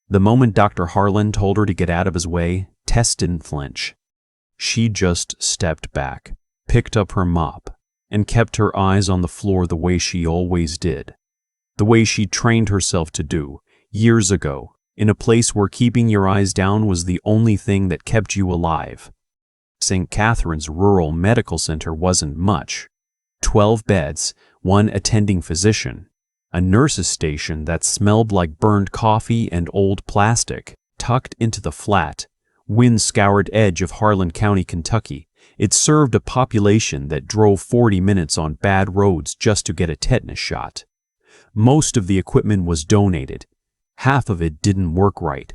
The moment Dr. Harlan told her to get out of his way, Tess didn't flinch. She just stepped back, picked up her mop, and kept her eyes on the floor the way she always did. The way she trained herself to do, years ago, in a place where keeping your eyes down was the only thing that kept you alive. St. Catherine's Rural Medical Center wasn't much. 12 beds, 1 attending physician, a nurse's station that smelled like burned coffee and old plastic, tucked into the flat, wind-scoured edge of Harlan County, Kentucky. It served a population that drove 40 minutes on bad roads just to get a tetanus shot. Most of the equipment was donated. Half of it didn't work right.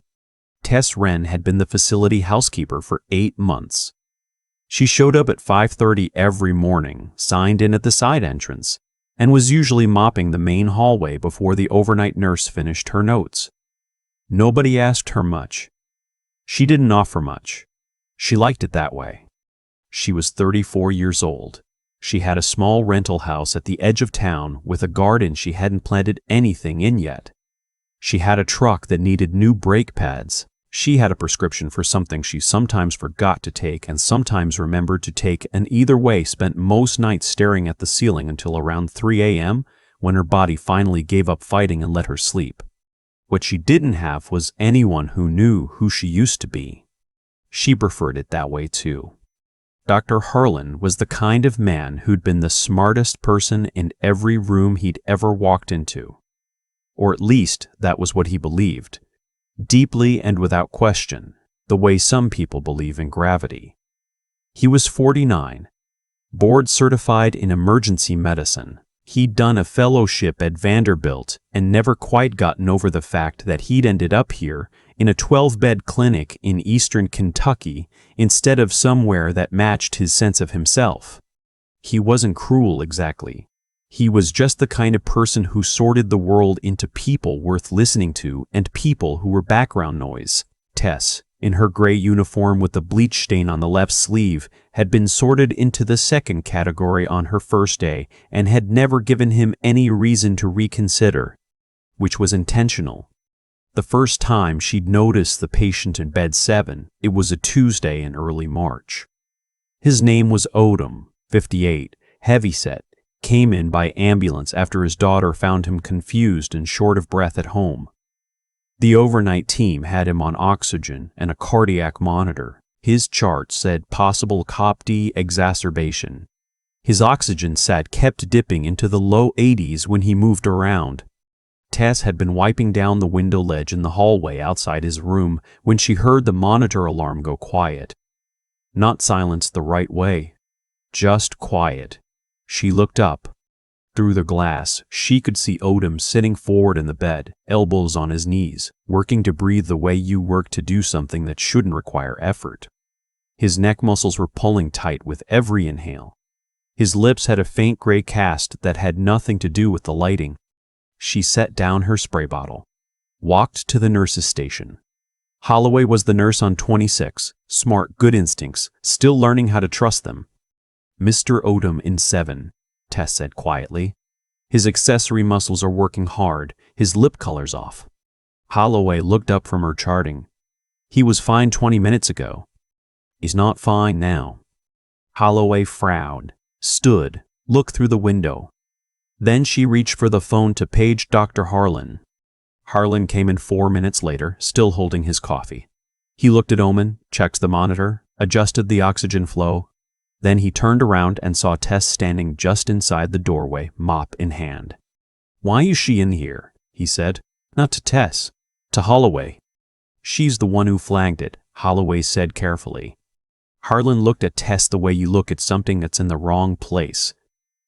Tess Wren had been the facility housekeeper for 8 months. She showed up at 5:30 every morning, signed in at the side entrance, and was usually mopping the main hallway before the overnight nurse finished her notes. Nobody asked her much. She didn't offer much. She liked it that way. She was 34 years old. She had a small rental house at the edge of town with a garden she hadn't planted anything in yet. She had a truck that needed new brake pads. She had a prescription for something she sometimes forgot to take and sometimes remembered to take, and either way spent most nights staring at the ceiling until around 3 a.m. when her body finally gave up fighting and let her sleep. What she didn't have was anyone who knew who she used to be. She preferred it that way too. Dr. Harlan was the kind of man who'd been the smartest person in every room he'd ever walked into. Or at least that was what he believed. Deeply and without question, the way some people believe in gravity. He was 49, board certified in emergency medicine. He'd done a fellowship at Vanderbilt and never quite gotten over the fact that he'd ended up here in a 12-bed clinic in eastern Kentucky instead of somewhere that matched his sense of himself. He wasn't cruel exactly. He was just the kind of person who sorted the world into people worth listening to and people who were background noise. Tess, in her gray uniform with the bleach stain on the left sleeve, had been sorted into the second category on her first day and had never given him any reason to reconsider, which was intentional. The first time she'd noticed the patient in bed 7, it was a Tuesday in early March. His name was Odom, 58, heavyset, came in by ambulance after his daughter found him confused and short of breath at home. The overnight team had him on oxygen and a cardiac monitor. His chart said possible COPD exacerbation. His oxygen sat kept dipping into the low 80s when he moved around. Tess had been wiping down the window ledge in the hallway outside his room when she heard the monitor alarm go quiet. Not silenced the right way, just quiet. She looked up. Through the glass, she could see Odom sitting forward in the bed, elbows on his knees, working to breathe the way you work to do something that shouldn't require effort. His neck muscles were pulling tight with every inhale. His lips had a faint gray cast that had nothing to do with the lighting. She set down her spray bottle, walked to the nurse's station. Holloway was the nurse on 26, smart, good instincts, still learning how to trust them. Mr. Odom in 7, Tess said quietly. His accessory muscles are working hard, his lip color's off. Holloway looked up from her charting. He was fine 20 minutes ago. He's not fine now. Holloway frowned, stood, looked through the window. Then she reached for the phone to page Dr. Harlan. Harlan came in 4 minutes later, still holding his coffee. He looked at Omen, checked the monitor, adjusted the oxygen flow. Then he turned around and saw Tess standing just inside the doorway, mop in hand. "Why is she in here?" he said. "Not to Tess, to Holloway." "She's the one who flagged it," Holloway said carefully. Harlan looked at Tess the way you look at something that's in the wrong place.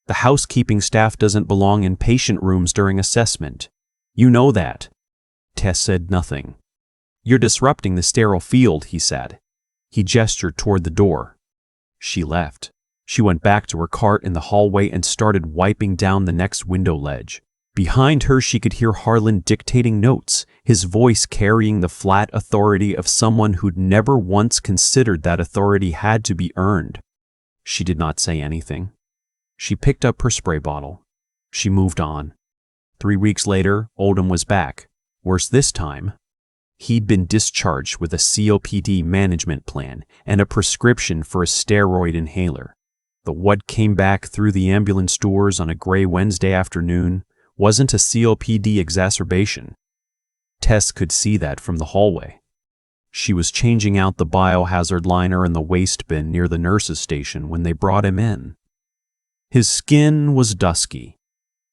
The housekeeping staff doesn't belong in patient rooms during assessment. You know that. Tess said nothing. "You're disrupting the sterile field," he said. He gestured toward the door. She left. She went back to her cart in the hallway and started wiping down the next window ledge. Behind her, she could hear Harlan dictating notes, his voice carrying the flat authority of someone who'd never once considered that authority had to be earned. She did not say anything. She picked up her spray bottle. She moved on. 3 weeks later, Odom was back. Worse this time. He'd been discharged with a COPD management plan and a prescription for a steroid inhaler. But what came back through the ambulance doors on a gray Wednesday afternoon wasn't a COPD exacerbation. Tess could see that from the hallway. She was changing out the biohazard liner in the waste bin near the nurse's station when they brought him in. His skin was dusky.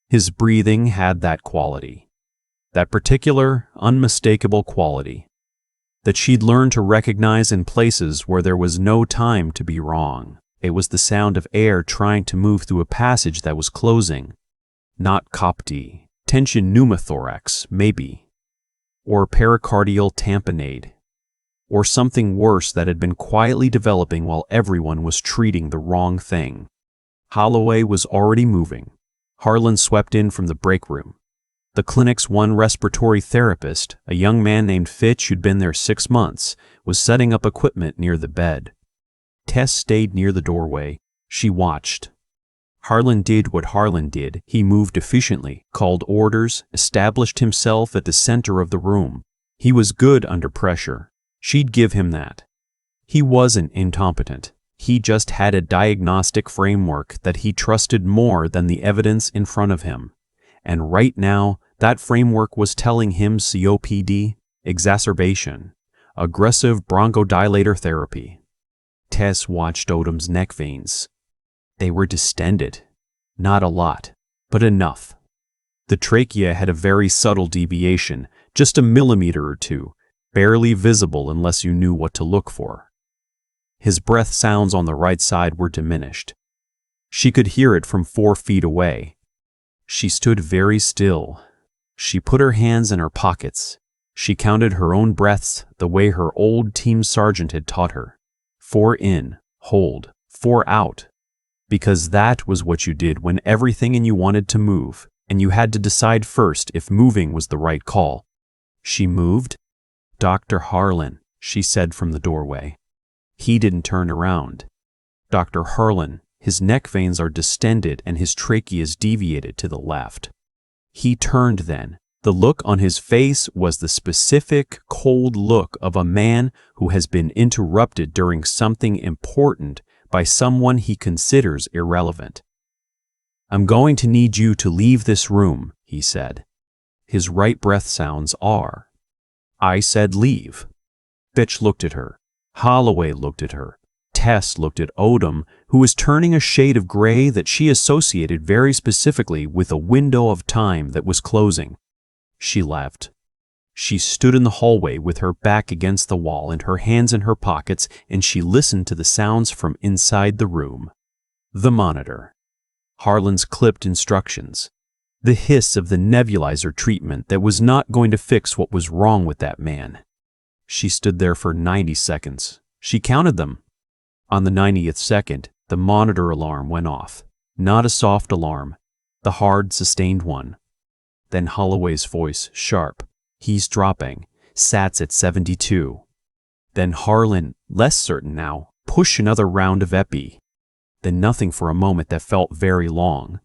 His breathing had that quality. That particular, unmistakable quality that she'd learned to recognize in places where there was no time to be wrong. It was the sound of air trying to move through a passage that was closing. Not COPD, tension pneumothorax, maybe. Or pericardial tamponade. Or something worse that had been quietly developing while everyone was treating the wrong thing. Holloway was already moving. Harlan swept in from the break room. The clinic's one respiratory therapist, a young man named Fitch who'd been there 6 months, was setting up equipment near the bed. Tess stayed near the doorway. She watched. Harlan did what Harlan did. He moved efficiently, called orders, established himself at the center of the room. He was good under pressure. She'd give him that. He wasn't incompetent. He just had a diagnostic framework that he trusted more than the evidence in front of him. And right now, that framework was telling him COPD, exacerbation, aggressive bronchodilator therapy. Tess watched Odom's neck veins. They were distended. Not a lot, but enough. The trachea had a very subtle deviation, just a millimeter or two, barely visible unless you knew what to look for. His breath sounds on the right side were diminished. She could hear it from 4 feet away. She stood very still. She put her hands in her pockets. She counted her own breaths the way her old team sergeant had taught her. 4 in, hold, 4 out. Because that was what you did when everything in you wanted to move, and you had to decide first if moving was the right call. She moved. "Dr. Harlan," she said from the doorway. He didn't turn around. "Dr. Harlan, his neck veins are distended and his trachea is deviated to the left." He turned then. The look on his face was the specific, cold look of a man who has been interrupted during something important by someone he considers irrelevant. "I'm going to need you to leave this room," he said. His right breath sounds are. "I said leave." Fitch looked at her. Holloway looked at her. Tess looked at Odom, who was turning a shade of gray that she associated very specifically with a window of time that was closing. She left. She stood in the hallway with her back against the wall and her hands in her pockets, and she listened to the sounds from inside the room. The monitor. Harlan's clipped instructions. The hiss of the nebulizer treatment that was not going to fix what was wrong with that man. She stood there for 90 seconds. She counted them. On the 90th second, the monitor alarm went off. Not a soft alarm, the hard, sustained one. Then Holloway's voice, sharp. "He's dropping. Sats at 72. Then Harlan, less certain now, push another round of epi. Then nothing for a moment that felt very long.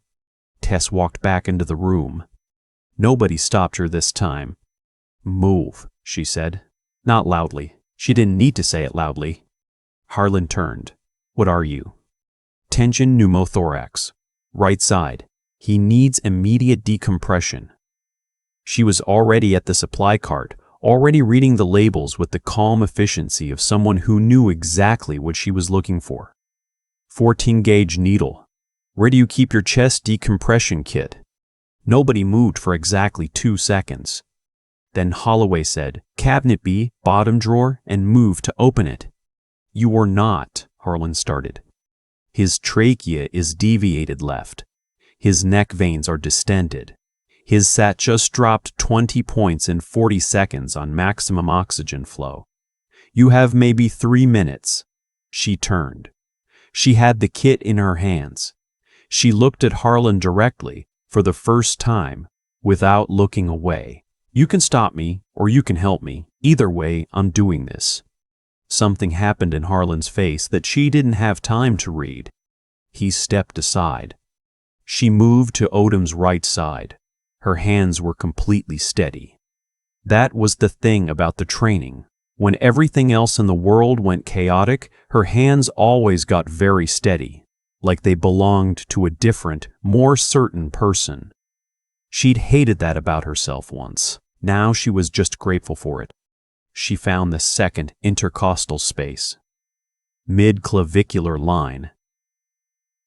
Tess walked back into the room. Nobody stopped her this time. "Move," she said. Not loudly. She didn't need to say it loudly. Harlan turned. "What are you?" "Tension pneumothorax. Right side. He needs immediate decompression." She was already at the supply cart, already reading the labels with the calm efficiency of someone who knew exactly what she was looking for. 14-gauge needle. "Where do you keep your chest decompression kit?" Nobody moved for exactly 2 seconds. Then Holloway said, "Cabinet B, bottom drawer," and moved to open it. "You are not," Harlan started. "His trachea is deviated left. His neck veins are distended. His SAT just dropped 20 points in 40 seconds on maximum oxygen flow. You have maybe 3 minutes." She turned. She had the kit in her hands. She looked at Harlan directly, for the first time, without looking away. "You can stop me, or you can help me. Either way, I'm doing this." Something happened in Harlan's face that she didn't have time to read. He stepped aside. She moved to Odom's right side. Her hands were completely steady. That was the thing about the training. When everything else in the world went chaotic, her hands always got very steady, like they belonged to a different, more certain person. She'd hated that about herself once. Now she was just grateful for it. She found the second intercostal space, mid-clavicular line.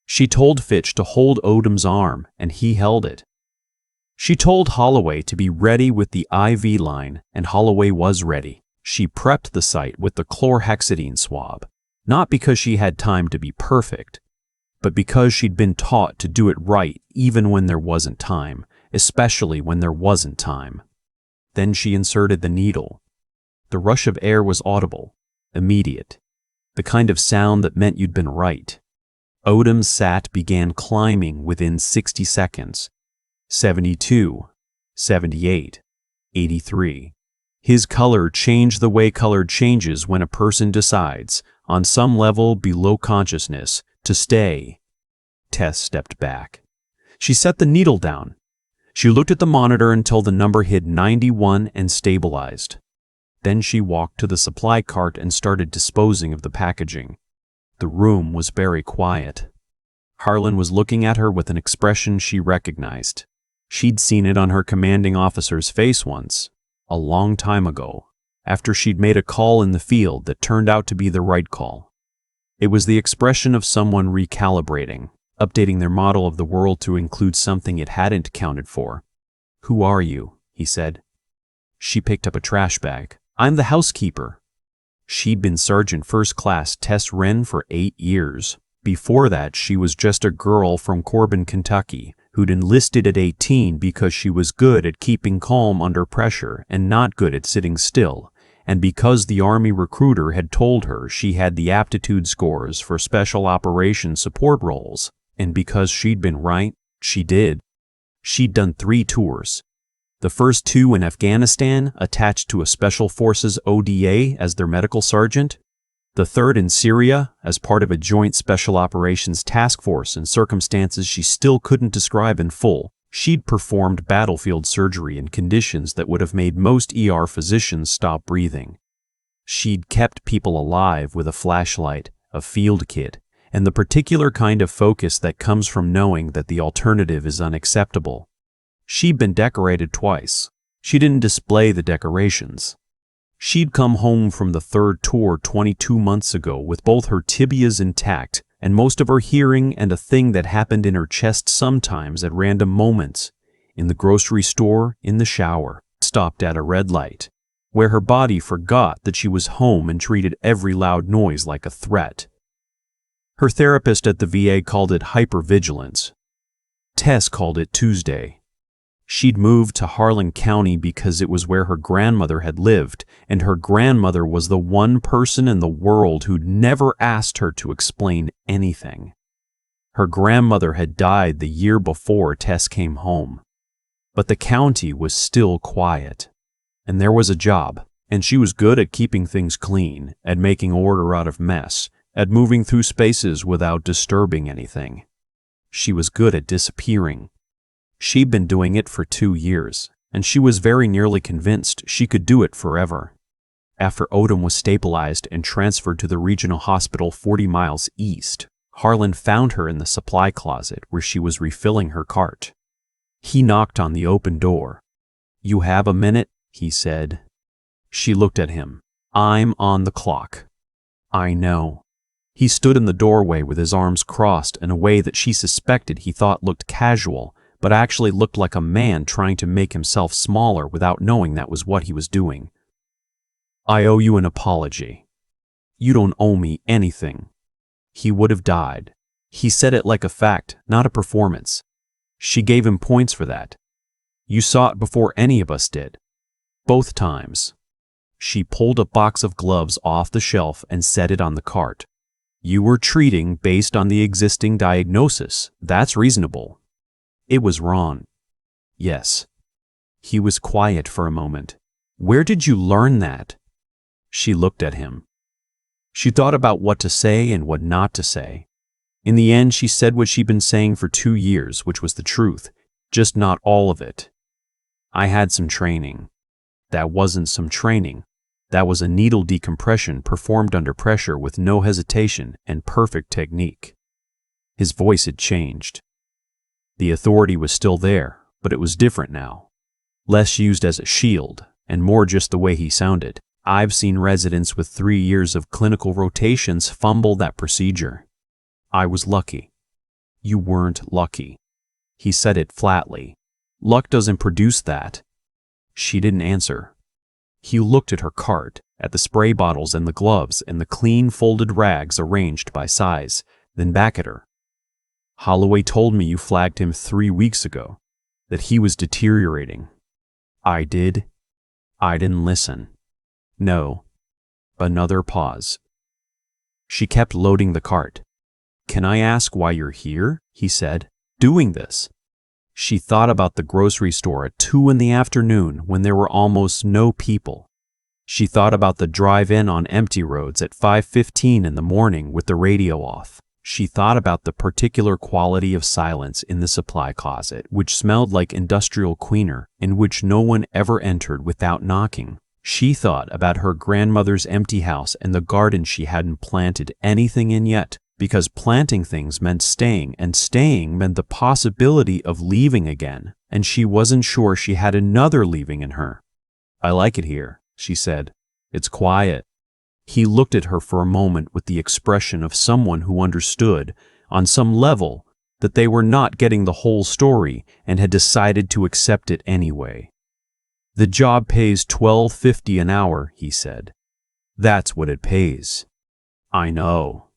She told Fitch to hold Odom's arm, and he held it. She told Holloway to be ready with the IV line, and Holloway was ready. She prepped the site with the chlorhexidine swab, not because she had time to be perfect, but because she'd been taught to do it right even when there wasn't time, especially when there wasn't time. Then she inserted the needle. The rush of air was audible, immediate, the kind of sound that meant you'd been right. Odom's sat began climbing within 60 seconds. 72, 78, 83. His color changed the way color changes when a person decides, on some level below consciousness, to stay. Tess stepped back. She set the needle down. She looked at the monitor until the number hit 91 and stabilized. Then she walked to the supply cart and started disposing of the packaging. The room was very quiet. Harlan was looking at her with an expression she recognized. She'd seen it on her commanding officer's face once, a long time ago, after she'd made a call in the field that turned out to be the right call. It was the expression of someone recalibrating, updating their model of the world to include something it hadn't accounted for. "Who are you?" he said. She picked up a trash bag. "I'm the housekeeper." She'd been Sergeant First Class Tess Wren for 8 years. Before that, she was just a girl from Corbin, Kentucky, who'd enlisted at 18 because she was good at keeping calm under pressure and not good at sitting still, and because the Army recruiter had told her she had the aptitude scores for special operations support roles, and because she'd been right, she did. She'd done 3 tours. The first 2 in Afghanistan, attached to a Special Forces ODA as their medical sergeant. The third in Syria, as part of a joint special operations task force in circumstances she still couldn't describe in full. She'd performed battlefield surgery in conditions that would have made most ER physicians stop breathing. She'd kept people alive with a flashlight, a field kit, and the particular kind of focus that comes from knowing that the alternative is unacceptable. She'd been decorated twice. She didn't display the decorations. She'd come home from the third tour 22 months ago with both her tibias intact and most of her hearing and a thing that happened in her chest sometimes at random moments, in the grocery store, in the shower, stopped at a red light, where her body forgot that she was home and treated every loud noise like a threat. Her therapist at the VA called it hypervigilance. Tess called it Tuesday. She'd moved to Harlan County because it was where her grandmother had lived, and her grandmother was the one person in the world who'd never asked her to explain anything. Her grandmother had died the year before Tess came home. But the county was still quiet, and there was a job, and she was good at keeping things clean, at making order out of mess, at moving through spaces without disturbing anything. She was good at disappearing. She'd been doing it for 2 years, and she was very nearly convinced she could do it forever. After Odom was stabilized and transferred to the regional hospital 40 miles east, Harlan found her in the supply closet where she was refilling her cart. He knocked on the open door. "You have a minute?" he said. She looked at him. "I'm on the clock." "I know." He stood in the doorway with his arms crossed in a way that she suspected he thought looked casual, but actually looked like a man trying to make himself smaller without knowing that was what he was doing. "I owe you an apology." "You don't owe me anything." He would have died. He said it like a fact, not a performance. She gave him points for that. "You saw it before any of us did. Both times." She pulled a box of gloves off the shelf and set it on the cart. "You were treating based on the existing diagnosis. That's reasonable." "It was wrong." "Yes." He was quiet for a moment. "Where did you learn that?" She looked at him. She thought about what to say and what not to say. In the end, she said what she'd been saying for 2 years, which was the truth, just not all of it. "I had some training." That wasn't some training. That was a needle decompression performed under pressure with no hesitation and perfect technique. His voice had changed. The authority was still there, but it was different now. Less used as a shield, and more just the way he sounded. I've seen residents with 3 years of clinical rotations fumble that procedure. I was lucky. You weren't lucky. He said it flatly. Luck doesn't produce that. She didn't answer. He looked at her cart, at the spray bottles and the gloves and the clean folded rags arranged by size, then back at her. Holloway told me you flagged him 3 weeks ago, that he was deteriorating. I did. I didn't listen. No. Another pause. She kept loading the cart. Can I ask why you're here? He said, doing this. She thought about the grocery store at 2 in the afternoon when there were almost no people. She thought about the drive-in on empty roads at 5:15 in the morning with the radio off. She thought about the particular quality of silence in the supply closet, which smelled like industrial cleaner, in which no one ever entered without knocking. She thought about her grandmother's empty house and the garden she hadn't planted anything in yet, because planting things meant staying, and staying meant the possibility of leaving again, and she wasn't sure she had another leaving in her. I like it here, she said. It's quiet. He looked at her for a moment with the expression of someone who understood, on some level, that they were not getting the whole story and had decided to accept it anyway. The job pays $12.50 an hour, he said. That's what it pays. I know.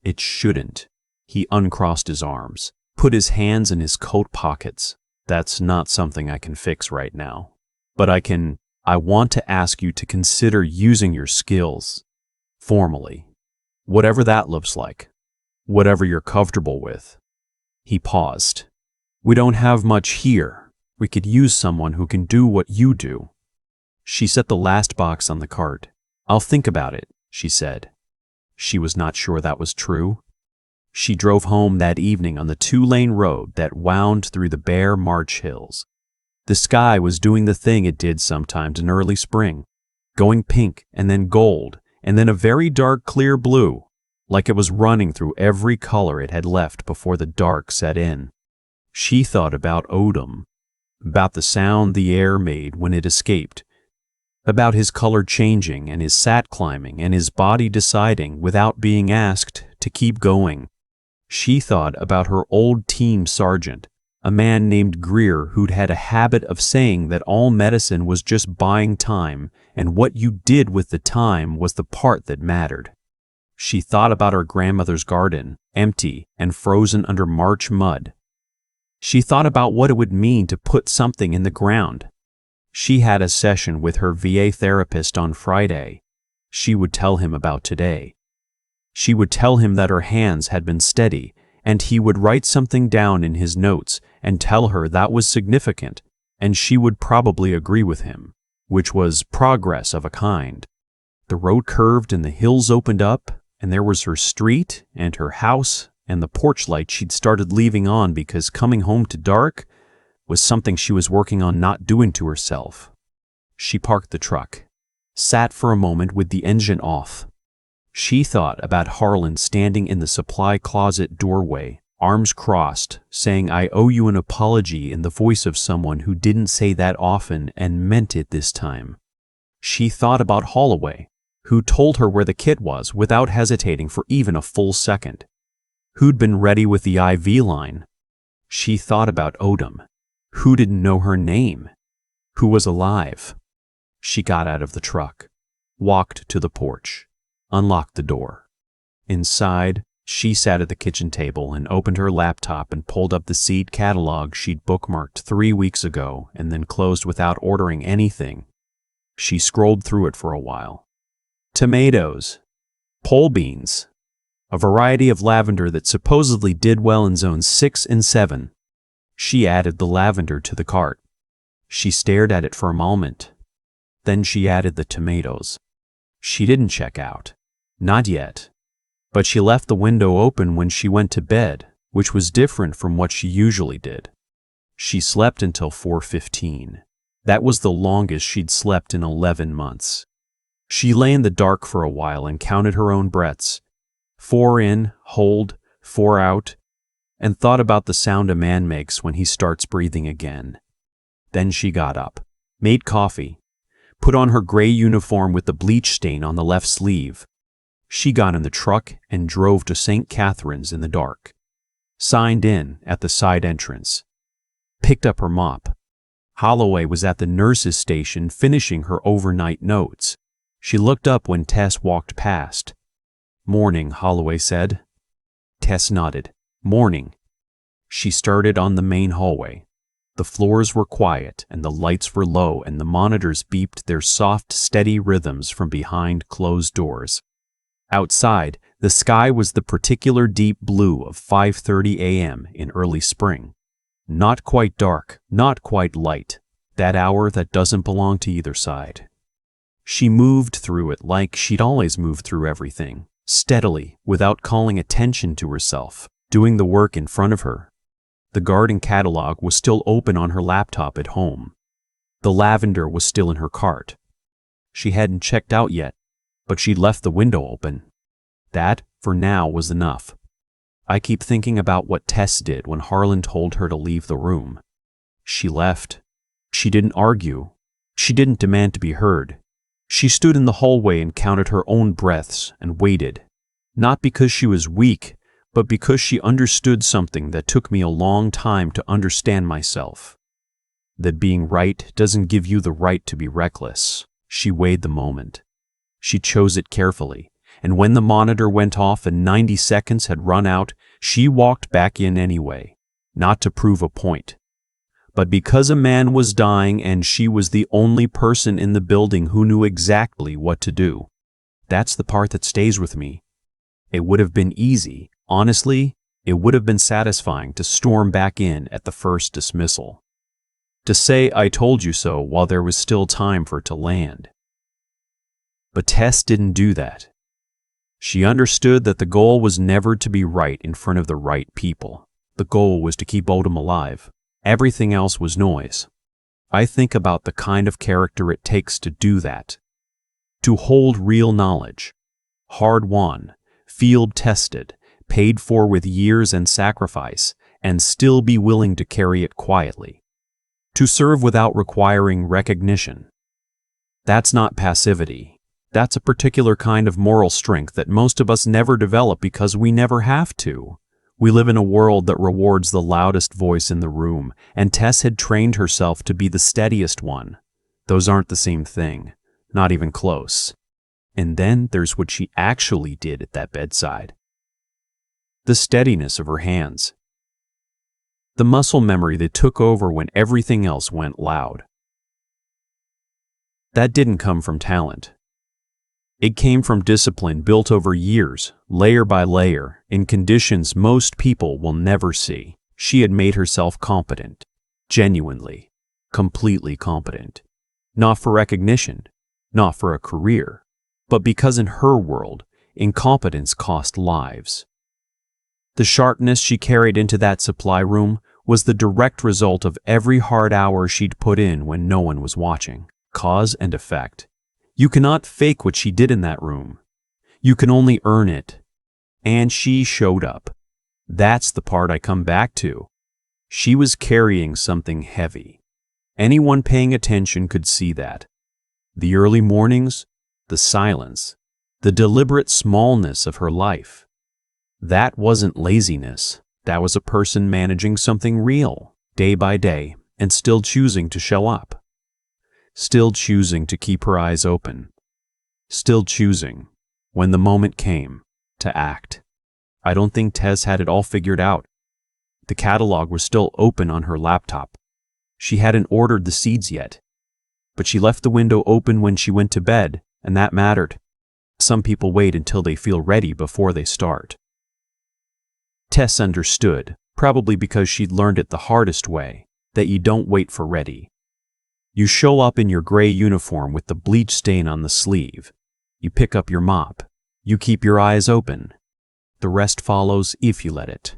It shouldn't. He uncrossed his arms, put his hands in his coat pockets. That's not something I can fix right now. But I want to ask you to consider using your skills. Formally. Whatever that looks like. Whatever you're comfortable with. He paused. We don't have much here. We could use someone who can do what you do. She set the last box on the cart. I'll think about it, she said. She was not sure that was true. She drove home that evening on the 2-lane road that wound through the bare March hills. The sky was doing the thing it did sometimes in early spring, going pink and then gold and then a very dark clear blue, like it was running through every color it had left before the dark set in. She thought about Odom, about the sound the air made when it escaped, about his color changing and his sat climbing and his body deciding without being asked to keep going. She thought about her old team sergeant, a man named Greer who'd had a habit of saying that all medicine was just buying time and what you did with the time was the part that mattered. She thought about her grandmother's garden, empty and frozen under March mud. She thought about what it would mean to put something in the ground. She had a session with her VA therapist on Friday. She would tell him about today. She would tell him that her hands had been steady, and he would write something down in his notes and tell her that was significant, and she would probably agree with him, which was progress of a kind. The road curved and the hills opened up, and there was her street and her house and the porch light she'd started leaving on because coming home to dark was something she was working on not doing to herself. She parked the truck, sat for a moment with the engine off. She thought about Harlan standing in the supply closet doorway, arms crossed, saying, I owe you an apology in the voice of someone who didn't say that often and meant it this time. She thought about Holloway, who told her where the kit was without hesitating for even a full second, who'd been ready with the IV line. She thought about Odom, who didn't know her name, who was alive. She got out of the truck, walked to the porch, unlocked the door. Inside, she sat at the kitchen table and opened her laptop and pulled up the seed catalog she'd bookmarked 3 weeks ago and then closed without ordering anything. She scrolled through it for a while. Tomatoes, pole beans, a variety of lavender that supposedly did well in zones 6 and 7. She added the lavender to the cart. She stared at it for a moment. Then she added the tomatoes. She didn't check out. Not yet. But she left the window open when she went to bed, which was different from what she usually did. She slept until 4:15. That was the longest she'd slept in 11 months. She lay in the dark for a while and counted her own breaths. 4 in, hold, 4 out, and thought about the sound a man makes when he starts breathing again. Then she got up, made coffee, put on her gray uniform with the bleach stain on the left sleeve. She got in the truck and drove to St. Catherine's in the dark. Signed in at the side entrance. Picked up her mop. Holloway was at the nurse's station finishing her overnight notes. She looked up when Tess walked past. "Morning," Holloway said. Tess nodded. "Morning." She started on the main hallway. The floors were quiet and the lights were low and the monitors beeped their soft, steady rhythms from behind closed doors. Outside, the sky was the particular deep blue of 5:30 a.m. in early spring. Not quite dark, not quite light, that hour that doesn't belong to either side. She moved through it like she'd always moved through everything, steadily, without calling attention to herself, doing the work in front of her. The garden catalog was still open on her laptop at home. The lavender was still in her cart. She hadn't checked out yet, but she'd left the window open. That, for now, was enough. I keep thinking about what Tess did when Harlan told her to leave the room. She left. She didn't argue. She didn't demand to be heard. She stood in the hallway and counted her own breaths and waited. Not because she was weak, but because she understood something that took me a long time to understand myself. That being right doesn't give you the right to be reckless. She weighed the moment. She chose it carefully, and when the monitor went off and 90 seconds had run out, she walked back in anyway, not to prove a point, but because a man was dying and she was the only person in the building who knew exactly what to do. That's the part that stays with me. It would have been easy. Honestly, it would have been satisfying to storm back in at the first dismissal. To say "I told you so" while there was still time for it to land. But Tess didn't do that. She understood that the goal was never to be right in front of the right people. The goal was to keep Odom alive. Everything else was noise. I think about the kind of character it takes to do that. To hold real knowledge. Hard-won, field-tested, paid for with years and sacrifice, and still be willing to carry it quietly. To serve without requiring recognition. That's not passivity. That's a particular kind of moral strength that most of us never develop because we never have to. We live in a world that rewards the loudest voice in the room, and Tess had trained herself to be the steadiest one. Those aren't the same thing, not even close. And then there's what she actually did at that bedside. The steadiness of her hands. The muscle memory that took over when everything else went loud. That didn't come from talent. It came from discipline built over years, layer by layer, in conditions most people will never see. She had made herself competent. Genuinely, completely competent. Not for recognition, not for a career, but because in her world, incompetence cost lives. The sharpness she carried into that supply room was the direct result of every hard hour she'd put in when no one was watching. Cause and effect. You cannot fake what she did in that room. You can only earn it. And she showed up. That's the part I come back to. She was carrying something heavy. Anyone paying attention could see that. The early mornings, the silence, the deliberate smallness of her life. That wasn't laziness. That was a person managing something real, day by day, and still choosing to show up. Still choosing to keep her eyes open. Still choosing, when the moment came, to act. I don't think Tess had it all figured out. The catalog was still open on her laptop. She hadn't ordered the seeds yet. But she left the window open when she went to bed, and that mattered. Some people wait until they feel ready before they start. Tess understood, probably because she'd learned it the hardest way, that you don't wait for ready. You show up in your gray uniform with the bleach stain on the sleeve. You pick up your mop. You keep your eyes open. The rest follows if you let it.